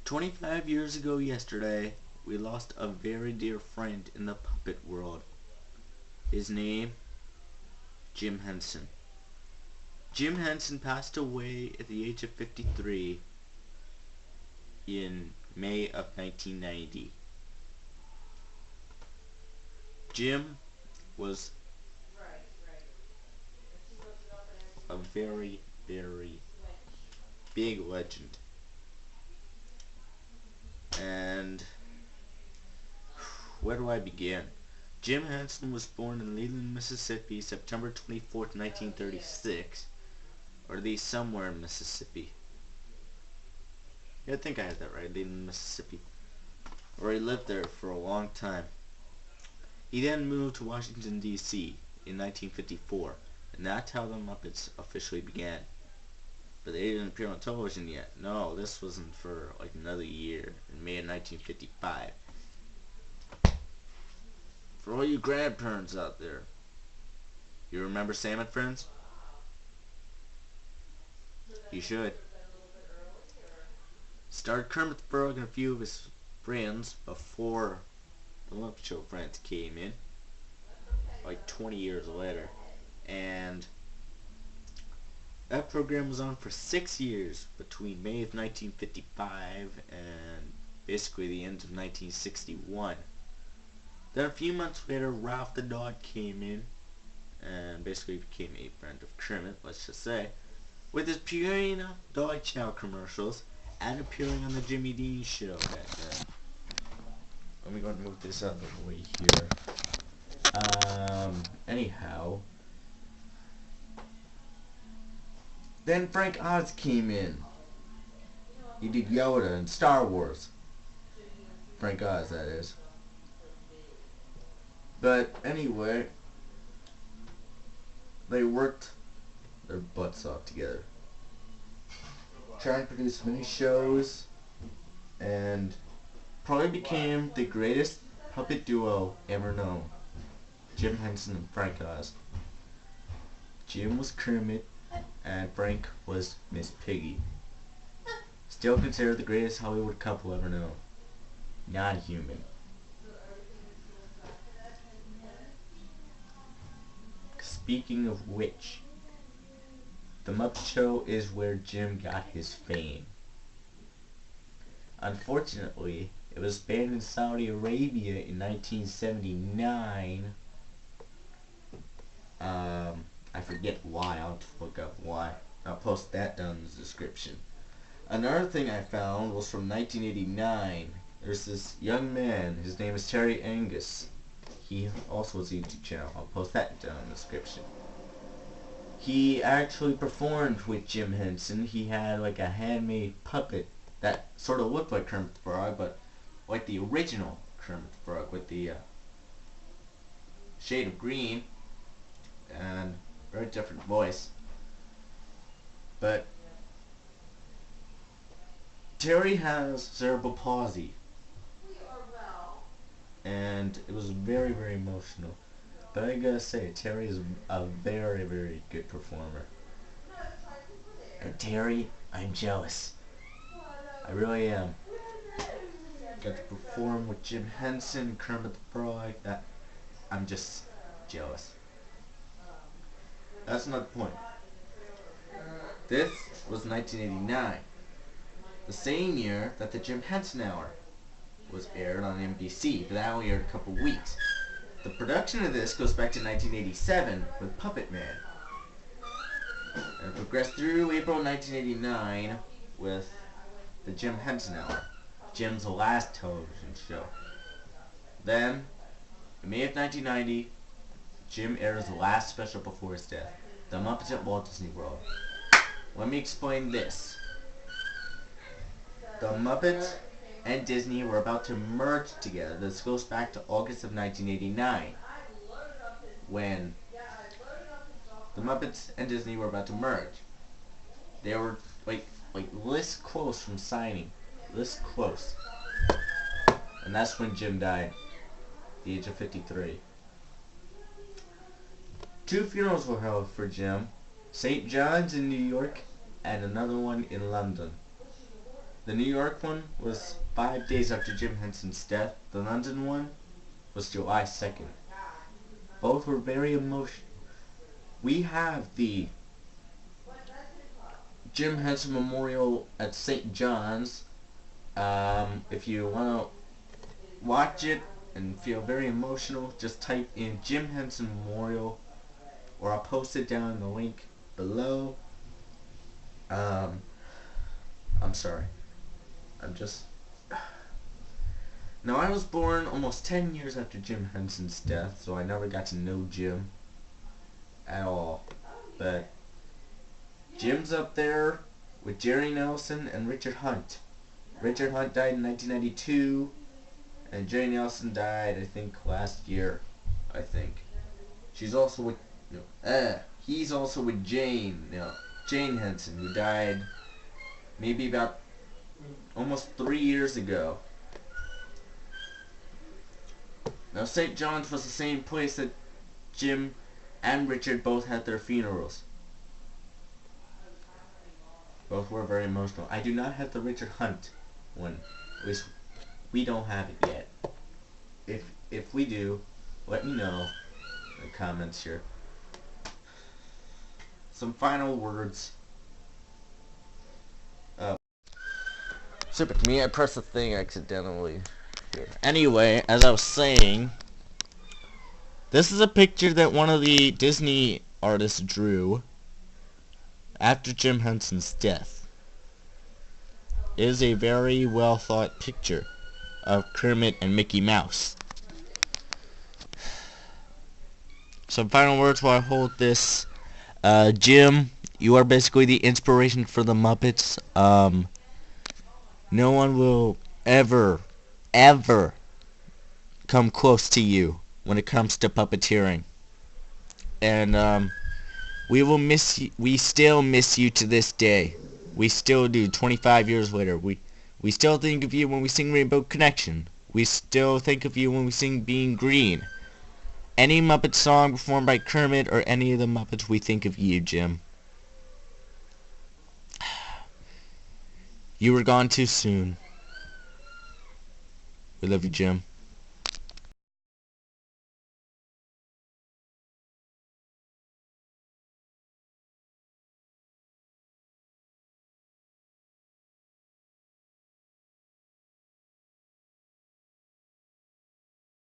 25 years ago yesterday, we lost a very dear friend in the puppet world. His name, Jim Henson. Jim Henson passed away at the age of 53 in May of 1990. Jim was a very, very big legend. And where do I begin? Jim Henson was born in Leland, Mississippi, September 24th, 1936, or at least somewhere in Mississippi. Yeah, I think I had that right, Leland, Mississippi, where he lived there for a long time. He then moved to Washington, D.C. in 1954, and that's how the Muppets officially began. But they didn't appear on television yet. No, this wasn't for like another year, in May of 1955. For all you grandparents out there, you remember Sam and Friends? You should. Starred Kermit the Frog and a few of his friends before the Muppet Show Friends came in, like 20 years later. And that program was on for 6 years, between May of 1955 and basically the end of 1961. Then a few months later, Ralph the Dog came in and basically became a friend of Kermit, let's just say, with his Purina dog chow commercials and appearing on the Jimmy Dean show back then. Let me go and move this out of the way here. Anyhow, then Frank Oz came in. He did Yoda in Star Wars. Frank Oz, that is. But anyway, they worked their butts off together, trying to produce many shows, and probably became the greatest puppet duo ever known. Jim Henson and Frank Oz. Jim was Kermit, and Frank was Miss Piggy. Still considered the greatest Hollywood couple ever known. Non-human. Speaking of which, The Muppet Show is where Jim got his fame. Unfortunately, it was banned in Saudi Arabia in 1979. I forget why. I'll have to look up why. I'll post that down in the description. Another thing I found was from 1989. There's this young man. His name is Terry Angus. He also has a YouTube channel. I'll post that down in the description. He actually performed with Jim Henson. He had like a handmade puppet that sort of looked like Kermit the Frog, but like the original Kermit the Frog with the shade of green and very different voice. But Terry has cerebral palsy, and it was very, very emotional. But I gotta say, Terry is a very, very good performer. And Terry, I'm jealous. I really am. Got to perform with Jim Henson, Kermit the Frog. I'm just jealous. That's not the point. This was 1989. The same year that the Jim Henson Hour was aired on NBC, but that only aired a couple weeks. The production of this goes back to 1987 with Puppet Man, and it progressed through April 1989 with the Jim Henson Hour, Jim's last television show. Then, in May of 1990, Jim airs the last special before his death, The Muppets at Walt Disney World. Let me explain this. The Muppets and Disney were about to merge together. This goes back to August of 1989, when the Muppets and Disney were about to merge. They were like this close from signing, this close, and that's when Jim died, at the age of 53. 2 funerals were held for Jim, St. John's in New York and another one in London. The New York one was 5 days after Jim Henson's death. The London one was July 2nd. Both were very emotional. We have the Jim Henson Memorial at St. John's. If you want to watch it and feel very emotional, just type in Jim Henson Memorial, or I'll post it down in the link below. I'm sorry. Now, I was born almost 10 years after Jim Henson's death, so I never got to know Jim at all. But Jim's up there with Jerry Nelson and Richard Hunt. Richard Hunt died in 1992, and Jerry Nelson died, I think, last year. I think. She's also with, he's also with Jane Henson, who died maybe about almost 3 years ago. Now, St. John's was the same place that Jim and Richard both had their funerals. Both were very emotional. I do not have the Richard Hunt one. At least we don't have it yet. If we do, let me know in the comments here. Some final words. Super to me, I pressed the thing accidentally. Here. Anyway, as I was saying, this is a picture that one of the Disney artists drew after Jim Henson's death. It is a very well thought picture of Kermit and Mickey Mouse. Some final words while I hold this. Jim, you are basically the inspiration for the Muppets. No one will ever come close to you when it comes to puppeteering. And we will miss you. We still miss you to this day. We still do. 25 years later, we still think of you when we sing Rainbow Connection. We still think of you when we sing Being Green. Any Muppet song performed by Kermit or any of the Muppets, we think of you, Jim. You were gone too soon. We love you, Jim.